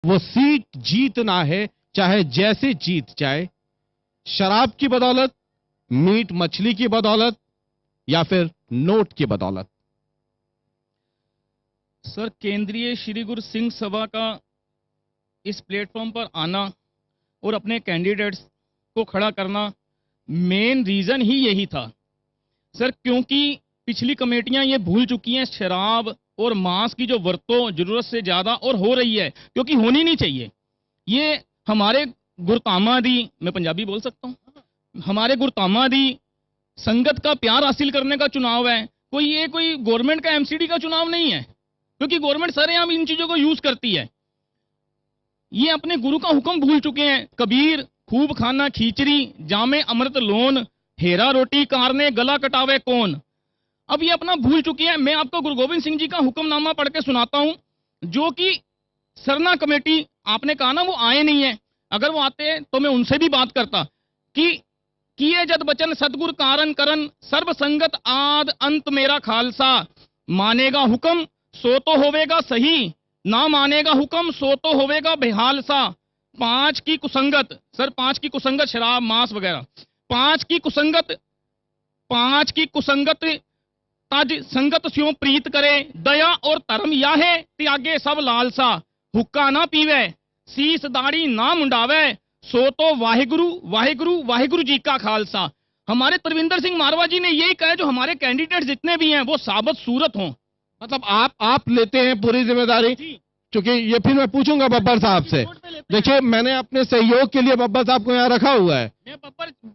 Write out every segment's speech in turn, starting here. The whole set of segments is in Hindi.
वो सीट जीतना है, चाहे जैसे जीत जाए, शराब की बदौलत, मीट मछली की बदौलत या फिर नोट की बदौलत। सर, केंद्रीय श्री गुरु सिंह सभा का इस प्लेटफॉर्म पर आना और अपने कैंडिडेट्स को खड़ा करना, मेन रीजन ही यही था सर, क्योंकि पिछली कमेटियां ये भूल चुकी हैं शराब और मांस की जो वरतों जरूरत से ज्यादा और हो रही है, क्योंकि होनी नहीं चाहिए। ये हमारे गुरतामादी, मैं पंजाबी बोल सकता हूं, हमारे गुरतामादी संगत का प्यार हासिल करने का चुनाव है, कोई गवर्नमेंट का एमसीडी का चुनाव नहीं है, क्योंकि गवर्नमेंट सरेआम इन चीजों को यूज करती है। ये अपने गुरु का हुक्म भूल चुके हैं। कबीर खूब खाना खींचरी, जामे अमृत लोन, हेरा रोटी कारने गला कटावे कौन। अब ये अपना भूल चुकी है। मैं आपको गुरु गोविंद सिंह जी का हुक्मनामा पढ़ के सुनाता हूं, जो कि सरना कमेटी, आपने कहा ना वो आए नहीं है, अगर वो आते तो मैं उनसे भी बात करता कि किए जद बचन सतगुर कारण करन, सर्व संगत आद अंत मेरा खालसा। मानेगा हुक्म सो तो होवेगा सही, ना मानेगा हुक्म सो तो होवेगा बेहाल सा। पांच की कुसंगत, सर 5 की कुसंगत शराब मांस वगैरह, 5 की कुसंगत तज संगत स्यों प्रीत करे, दया और धर्म याहे त्यागे सब लालसा। हुक्का ना पीवे सीस दाढ़ी ना मुंडावे, सो तो वाहिगुरु वाहिगुरु वाहिगुरु जी का खालसा। हमारे तरविंदर सिंह मारवा जी ने यही कहा, जो हमारे कैंडिडेट जितने भी हैं वो साबत सूरत हों। मतलब आप लेते हैं पूरी जिम्मेदारी, क्योंकि ये फिर मैं पूछूंगा बब्बर साहब से। देखिए, मैंने अपने सहयोग के लिए बब्बर साहब को यहाँ रखा हुआ है। मैं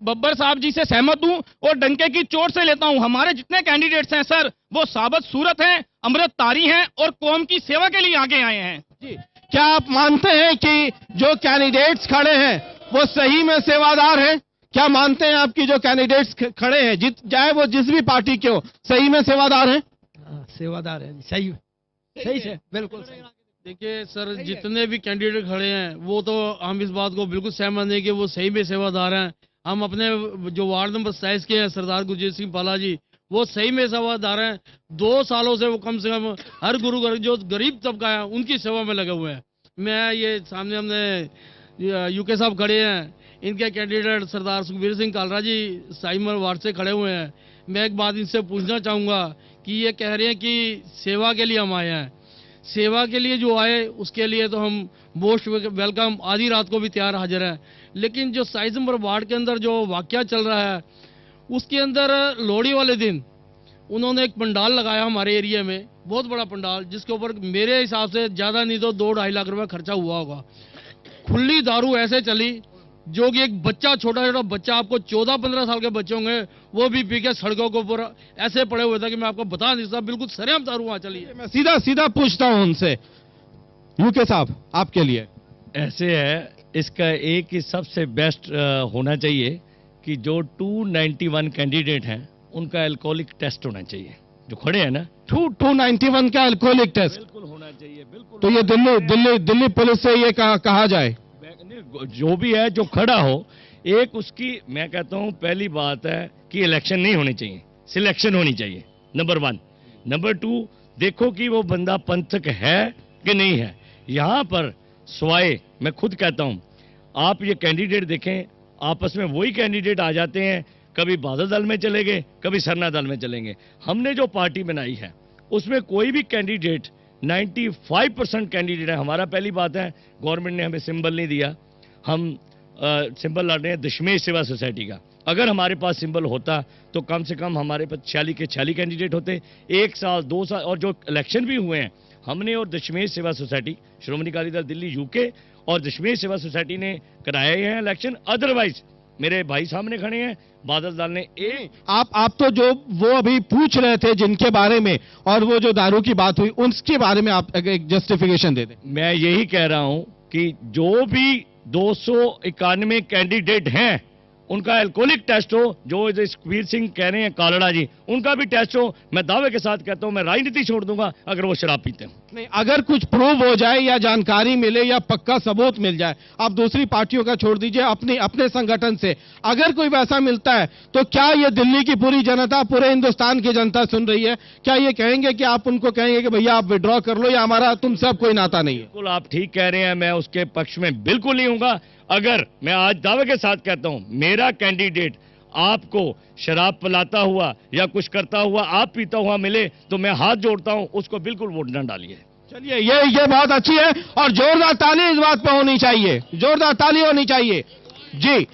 बब्बर साहब जी से सहमत हूँ और डंके की चोट से लेता हूँ। हमारे जितने कैंडिडेट्स हैं सर, वो साबत सूरत हैं, अमृतधारी हैं और कौम की सेवा के लिए आगे आए हैं। जी, क्या आप मानते हैं कि जो कैंडिडेट्स खड़े हैं वो सही में सेवादार हैं? क्या मानते हैं आपकी जो कैंडिडेट्स खड़े हैं, चाहे वो जिस भी पार्टी के हो, सही में सेवादार हैं? सेवादार है, सही से, बिल्कुल सही। देखिए सर, जितने भी कैंडिडेट खड़े हैं वो तो हम इस बात को बिल्कुल सहमत हैं कि वो सही में सेवादार हैं। हम अपने जो वार्ड नंबर 27 के हैं सरदार गुरजीत सिंह पाला जी, वो सही में सेवादार हैं। 2 सालों से वो कम से कम हर गुरु जो गरीब तबका है उनकी सेवा में लगे हुए हैं। मैं ये सामने हमने यूके साहब खड़े हैं, इनके कैंडिडेट सरदार सुखबीर सिंह कालरा जी साइमर वार्ड से खड़े हुए हैं। मैं एक बात इनसे पूछना चाहूँगा कि ये कह रहे हैं कि सेवा के लिए हम आए हैं। सेवा के लिए जो आए उसके लिए तो हम मोस्ट वेलकम, आधी रात को भी तैयार हाजिर हैं। लेकिन जो साइज नंबर वार्ड के अंदर जो वाकया चल रहा है, उसके अंदर लोहड़ी वाले दिन उन्होंने एक पंडाल लगाया हमारे एरिया में, बहुत बड़ा पंडाल, जिसके ऊपर मेरे हिसाब से ज़्यादा नहीं तो 2-2.5 लाख रुपए खर्चा हुआ होगा। खुली दारू ऐसे चली जो कि एक बच्चा, छोटा छोटा बच्चा, आपको 14-15 साल के बच्चे होंगे, वो भी पी के सड़कों के ऊपर ऐसे पड़े हुए थे कि मैं आपको बता नहीं सकता, बिल्कुल सरेआम दारू वहां चली है। मैं सीधा पूछता हूं उनसे, यूके साहब आपके लिए ऐसे है, इसका एक ही सबसे बेस्ट होना चाहिए कि जो 291 कैंडिडेट हैं उनका अल्कोहलिक टेस्ट होना चाहिए, जो खड़े हैं ना। 291 का अल्कोहलिक टेस्ट बिल्कुल होना चाहिए, बिल्कुल। तो ये दिल्ली पुलिस से ये कहा जाए, जो भी है जो खड़ा हो, एक उसकी, मैं कहता हूं पहली बात है कि इलेक्शन नहीं होनी चाहिए, सिलेक्शन होनी चाहिए, नंबर 1। नंबर 2, देखो कि वो बंदा पंथक है कि नहीं है। यहां पर स्वाय, मैं खुद कहता हूं, आप ये कैंडिडेट देखें, आपस में वही कैंडिडेट आ जाते हैं, कभी बादल दल में चले गए, कभी सरना दल में चलेंगे। हमने जो पार्टी बनाई है उसमें कोई भी कैंडिडेट 95% कैंडिडेट है हमारा। पहली बात है, गवर्नमेंट ने हमें सिंबल नहीं दिया, हम सिंबल लड़ रहे हैं दशमेश सेवा सोसाइटी का। अगर हमारे पास सिंबल होता तो कम से कम हमारे पास 46 के 46 कैंडिडेट होते। 1 साल 2 साल और जो इलेक्शन भी हुए हैं, हमने और दशमेश सेवा सोसाइटी, श्रोमणी अकाली दल दिल्ली यूके और दशमेश सेवा सोसाइटी ने कराए हैं इलेक्शन। अदरवाइज मेरे भाई सामने खड़े हैं, बादल दल ने आप तो जो वो अभी पूछ रहे थे जिनके बारे में, और वो जो दारू की बात हुई उसके बारे में आप एक जस्टिफिकेशन दे दें। मैं यही कह रहा हूं कि जो भी 291 कैंडिडेट हैं उनका एल्कोहलिक टेस्ट हो, जो सुखबीर सिंह कह रहे हैं कालड़ा जी, उनका भी टेस्ट हो। मैं दावे के साथ कहता हूं मैं राजनीति छोड़ दूंगा अगर वो शराब पीते हैं। नहीं, अगर कुछ प्रूव हो जाए या जानकारी मिले या पक्का सबूत मिल जाए, आप दूसरी पार्टियों का छोड़ दीजिए, अपने संगठन से अगर कोई वैसा मिलता है तो क्या ये दिल्ली की पूरी जनता, पूरे हिंदुस्तान की जनता सुन रही है? क्या ये कहेंगे कि आप उनको कहेंगे कि भैया आप विड्रॉ कर लो या हमारा तुमसे अब कोई नाता नहीं है? बिल्कुल आप ठीक कह रहे हैं, मैं उसके पक्ष में बिल्कुल नहीं हूंगा। अगर मैं आज दावे के साथ कहता हूं मेरा कैंडिडेट आपको शराब पिलाता हुआ या कुछ करता हुआ, आप पीता हुआ मिले तो मैं हाथ जोड़ता हूं, उसको बिल्कुल वोट न डालिए। चलिए, ये बात अच्छी है और जोरदार ताली इस बात पे होनी चाहिए, जोरदार ताली होनी चाहिए। जी,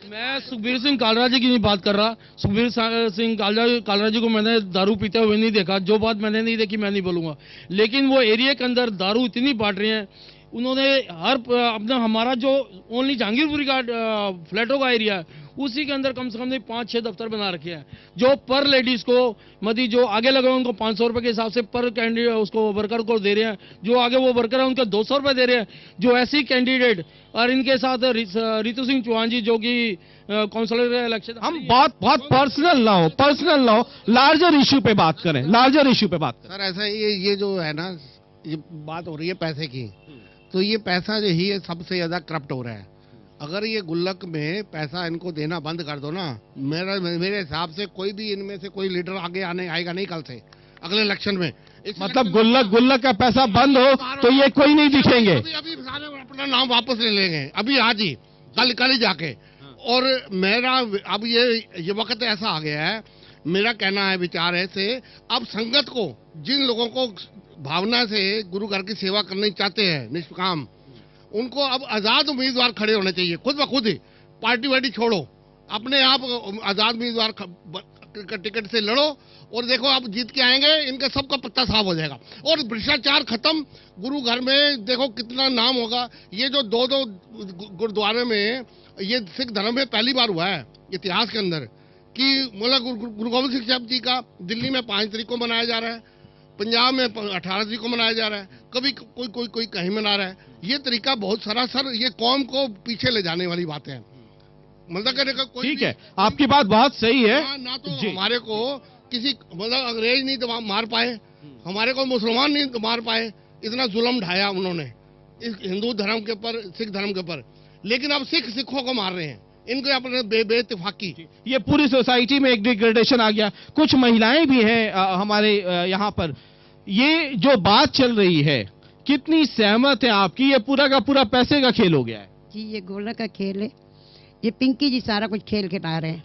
मैं सुखबीर सिंह कालरा जी की नहीं बात कर रहा। सुखबीर सिंह कालरा जी को मैंने दारू पीते हुए नहीं देखा, जो बात मैंने नहीं देखी मैं नहीं बोलूंगा। लेकिन वो एरिया के अंदर दारू इतनी बांट रहे हैं, उन्होंने अपना हमारा जो ओनली जहांगीरपुरी का फ्लैटों का एरिया है, उसी के अंदर कम से कम 5-6 दफ्तर बना रखे हैं, जो पर लेडीज को जो आगे लगे उनको 500 रुपए के हिसाब से पर कैंडिडेट उसको वर्कर को दे रहे हैं, जो आगे वो वर्कर है उनको 200 रुपए दे रहे हैं, जो ऐसी कैंडिडेट। और इनके साथ रितु सिंह चौहान जी जो कि काउंसिलर इलेक्शन। हम बहुत पर्सनल ना हो, लार्जर इश्यू पे बात करें, लार्जर इश्यू पे बात करें। सर ऐसा ये जो है ना, ये बात हो रही है पैसे की, तो ये पैसा जो ही सबसे ज्यादा करप्ट हो रहा है। अगर ये गुल्लक में पैसा इनको देना बंद कर दो ना, मेरे हिसाब से कोई भी इनमें से कोई लीडर आगे आएगा नहीं कल से अगले इलेक्शन में। मतलब गुल्लक का पैसा बंद हो तो ये कोई नहीं दिखेंगे। अभी सारे अपना नाम वापस ले लेंगे, अभी आज ही कल ही जाके। और मेरा अब ये वक्त ऐसा आ गया है, मेरा कहना है, विचार है से अब संगत को, जिन लोगों को भावना से गुरु घर की सेवा करनी चाहते हैं निष्काम, उनको अब आजाद उम्मीदवार खड़े होने चाहिए, खुद ब खुद ही। पार्टी वार्टी छोड़ो, अपने आप आजाद उम्मीदवार टिकट से लड़ो और देखो आप जीत के आएंगे, इनका सबका पत्ता साफ हो जाएगा और भ्रष्टाचार खत्म। गुरु घर में देखो कितना नाम होगा। ये जो दो गुरुद्वारे में, ये सिख धर्म में पहली बार हुआ है इतिहास के अंदर कि मतलब गुरु गोविंद सिंह साहब जी का दिल्ली में 5 तारीख को मनाया जा रहा है, पंजाब में 18 तारीख को मनाया जा रहा है, कभी कोई कहीं मना रहा है। ये तरीका बहुत सरासर ये कौम को पीछे ले जाने वाली बातें हैं। मतलब कहने का कोई ठीक है, आपकी बात बहुत सही है। ना तो हमारे को किसी मतलब अंग्रेज नहीं तो मार पाए, हमारे को मुसलमान नहीं तो मार पाए, इतना जुल्म ढाया उन्होंने इस हिंदू धर्म के ऊपर, सिख धर्म के ऊपर। लेकिन अब सिखों को मार रहे हैं, इनको अपने बेइत्तेफाकी। ये पूरी सोसाइटी में एक डिग्रेडेशन आ गया। कुछ महिलाएं भी हैं हमारे यहाँ पर। ये जो बात चल रही है, कितनी सहमत है आपकी? ये पूरा का पूरा पैसे का खेल हो गया है जी, ये गोला का खेल है। ये पिंकी जी सारा कुछ खेल खिला रहे हैं,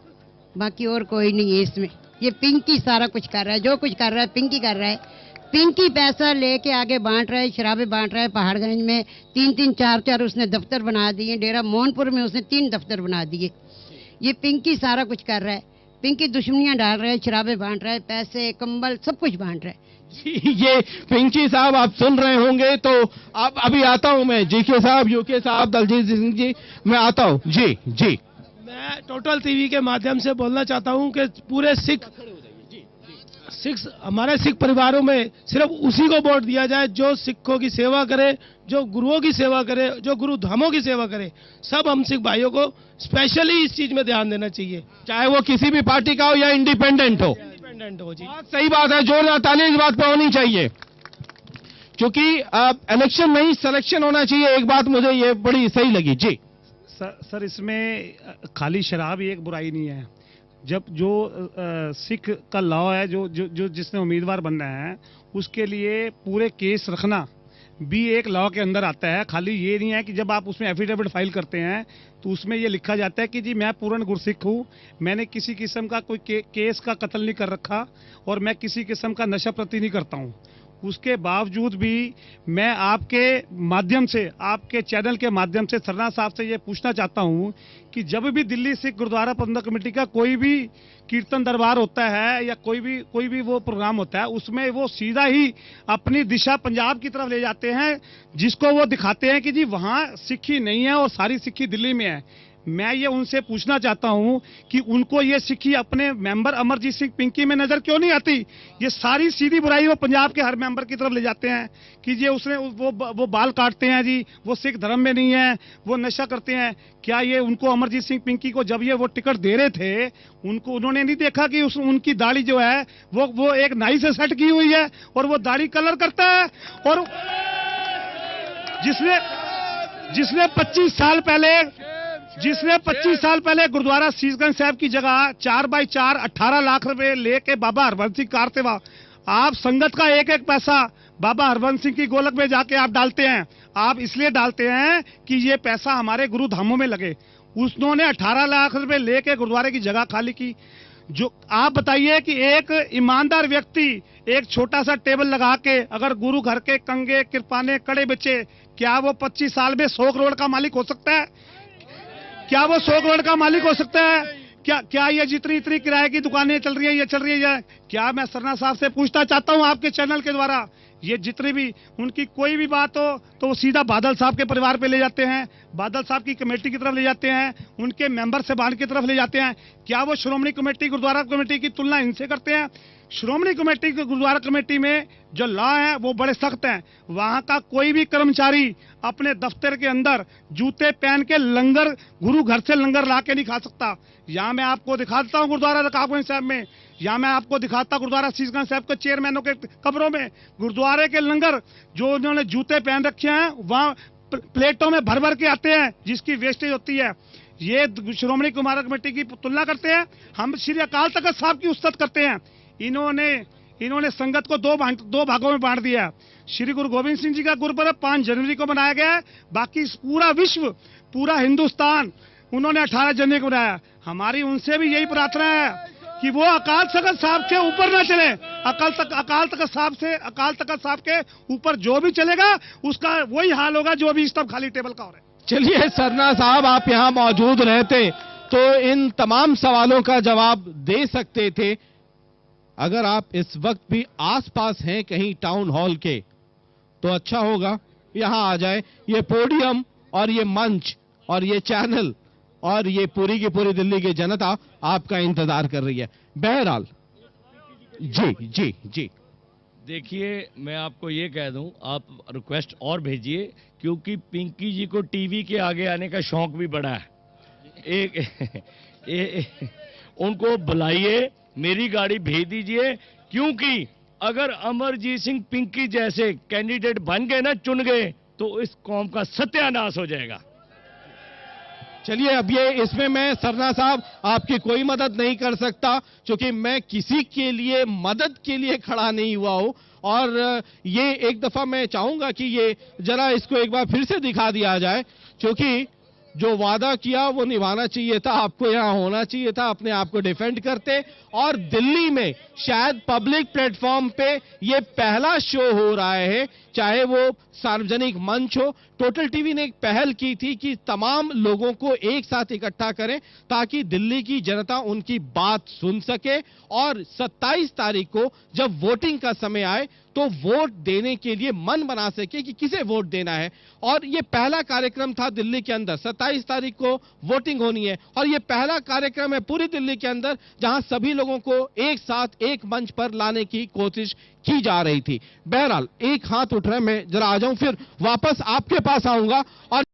बाकी और कोई नहीं है इसमें। ये पिंकी सारा कुछ कर रहा है, जो कुछ कर रहा है पिंकी कर रहा है। पिंकी पैसा लेके आगे बांट रहा है, शराबें बांट रहा है। पहाड़गंज में 3-3, 4-4 उसने दफ्तर बना दिए, डेरा मोहनपुर में उसने 3 दफ्तर बना दिए। ये पिंकी सारा कुछ कर रहा है। पिंकी दुश्मनियां डाल रहा है, शराबें बांट रहा है, पैसे कंबल सब कुछ बांट रहा है। ये पिंकी साहब आप सुन रहे होंगे, तो अब अभी आता हूं मैं, जीके साहब, यूके साहब, दलजीत सिंह जी, मैं आता हूं। जी मैं टोटल टीवी के माध्यम से बोलना चाहता हूं कि पूरे सिख हमारे सिख परिवारों में सिर्फ उसी को वोट दिया जाए जो सिखों की सेवा करे, जो गुरुओं की सेवा करे, जो गुरु धामों की सेवा करे। सब हम सिख भाइयों को स्पेशली इस चीज में ध्यान देना चाहिए, चाहे वो किसी भी पार्टी का हो या इंडिपेंडेंट हो। जी बहुत सही बात है, जोरदार ताली इस बात पे होनी चाहिए, क्योंकि इलेक्शन नहीं सिलेक्शन होना चाहिए। एक बात मुझे ये बड़ी सही लगी। जी सर इसमें खाली शराब ही एक बुराई नहीं है। जब जो सिख का लॉ है, जो जिसने उम्मीदवार बनना है, उसके लिए पूरे केस रखना भी एक लॉ के अंदर आता है। खाली ये नहीं है कि जब आप उसमें एफिडेविट फाइल करते हैं तो उसमें ये लिखा जाता है कि जी मैं पूर्ण गुरसिख हूँ, मैंने किसी किस्म का कोई केस का कत्ल नहीं कर रखा और मैं किसी किस्म का नशा प्रति नहीं करता हूँ। उसके बावजूद भी मैं आपके माध्यम से, आपके चैनल के माध्यम से सरना साहब से ये पूछना चाहता हूं कि जब भी दिल्ली सिख गुरुद्वारा प्रबंधक कमेटी का कोई भी कीर्तन दरबार होता है या कोई भी वो प्रोग्राम होता है, उसमें वो सीधा ही अपनी दिशा पंजाब की तरफ ले जाते हैं, जिसको वो दिखाते हैं कि जी वहाँ सिक्खी नहीं है और सारी सिक्खी दिल्ली में है। मैं ये उनसे पूछना चाहता हूं कि उनको ये सिक्की अपने मेंबर अमरजीत सिंह पिंकी में नजर क्यों नहीं आती? ये सारी सीधी बुराई वो पंजाब के हर मेंबर की तरफ ले जाते हैं कि ये उसने वो बाल काटते हैं जी, वो सिख धर्म में नहीं है, वो नशा करते हैं। क्या ये उनको अमरजीत सिंह पिंकी को जब ये वो टिकट दे रहे थे, उन्होंने नहीं देखा कि उनकी दाढ़ी जो है वो एक नाई से सेट की हुई है और वो दाढ़ी कलर करता है? और जिसने 25 साल पहले गुरुद्वारा शीशगंज साहब की जगह 4x4 18 लाख रुपए लेके बाबा हरबंस सिंह कारते हुआ, आप संगत का एक एक पैसा बाबा हरबंस सिंह की गोलक में जाके आप डालते हैं। आप इसलिए डालते हैं कि ये पैसा हमारे गुरु धामों में लगे। उन्होंने 18 लाख रुपए लेके गुरुद्वारे की जगह खाली की। जो आप बताइए कि एक ईमानदार व्यक्ति एक छोटा सा टेबल लगा के अगर गुरु घर के कंगे कृपाने कड़े बच्चे, क्या वो 25 साल में 100 करोड़ का मालिक हो सकता है? क्या वो 100 करोड़ का मालिक हो सकता है? क्या ये जितनी इतनी किराए की दुकानें चल रही है, ये चल रही है? क्या मैं सरना साहब से पूछना चाहता हूं आपके चैनल के द्वारा, ये जितनी भी उनकी कोई भी बात हो तो वो सीधा बादल साहब के परिवार पे ले जाते हैं, बादल साहब की कमेटी की तरफ ले जाते हैं, उनके मेंबर साहबान की तरफ ले जाते हैं। क्या वो श्रोमणी कमेटी गुरुद्वारा कमेटी की तुलना इनसे करते हैं? श्रोमणी कमेटी गुरुद्वारा कमेटी में जो लॉ है वो बड़े सख्त हैं। वहां का कोई भी कर्मचारी अपने दफ्तर के अंदर जूते पहन के लंगर गुरु घर से लंगर ला के नहीं खा सकता। यहाँ मैं आपको दिखाता हूँ गुरुद्वारा रकाबगंज साहब में, यहाँ मैं आपको दिखाता गुरुद्वारा शीशगंज साहब के चेयरमैनों के कब्रों में गुरुद्वारे के लंगर जो उन्होंने जूते पहन रखे हैं वहाँ प्लेटों में भर भर के आते हैं, जिसकी वेस्टेज होती है। ये श्रोमणी गुरुद्वारा कमेटी की तुलना करते हैं। हम श्री अकाल तख्त साहब की उस्तत करते हैं। इन्होंने संगत को दो भागों में बांट दिया। श्री गुरु गोविंद सिंह जी का गुरुपर्व 5 जनवरी को मनाया गया है, बाकी पूरा विश्व, पूरा हिंदुस्तान उन्होंने 18 जनवरी को मनाया। हमारी उनसे भी यही प्रार्थना है कि वो अकाल तख्त साहब से ऊपर ना चले। अकाल तख्त साहब के ऊपर जो भी चलेगा उसका वही हाल होगा जो भी इस तब खाली टेबल का हो रहा है। चलिए सरना साहब, आप यहाँ मौजूद रहते तो इन तमाम सवालों का जवाब दे सकते थे। अगर आप इस वक्त भी आसपास हैं कहीं टाउन हॉल के तो अच्छा होगा यहां आ जाए। ये पोडियम और ये मंच और ये चैनल और ये पूरी की पूरी दिल्ली की जनता आपका इंतजार कर रही है। बहरहाल जी देखिए, मैं आपको ये कह दूं, आप रिक्वेस्ट और भेजिए, क्योंकि पिंकी जी को टीवी के आगे आने का शौक भी बड़ा है। उनको बुलाइए, मेरी गाड़ी भेज दीजिए, क्योंकि अगर अमरजीत सिंह पिंकी जैसे कैंडिडेट बन गए ना, चुन गए, तो इस कौम का सत्यानाश हो जाएगा। चलिए, अब ये इसमें मैं सरना साहब आपकी कोई मदद नहीं कर सकता, क्योंकि मैं किसी के लिए मदद के लिए खड़ा नहीं हुआ हूं। और ये एक दफा मैं चाहूंगा कि ये जरा इसको एक बार फिर से दिखा दिया जाए, क्योंकि जो वादा किया वो निभाना चाहिए था। आपको यहां होना चाहिए था, अपने आप को डिफेंड करते। और दिल्ली में शायद पब्लिक प्लेटफॉर्म पे ये पहला शो हो रहा है, चाहे वो सार्वजनिक मंच हो। टोटल टीवी ने एक पहल की थी कि तमाम लोगों को एक साथ इकट्ठा करें ताकि दिल्ली की जनता उनकी बात सुन सके और 27 तारीख को जब वोटिंग का समय आए तो वोट देने के लिए मन बना सके कि किसे वोट देना है। और ये पहला कार्यक्रम था दिल्ली के अंदर। 27 तारीख को वोटिंग होनी है और ये पहला कार्यक्रम है पूरी दिल्ली के अंदर जहां सभी लोगों को एक साथ एक मंच पर लाने की कोशिश की जा रही थी। बहरहाल एक हाथ उठ रहा है, मैं जरा आ जाऊं, फिर वापस आपके पास आऊंगा और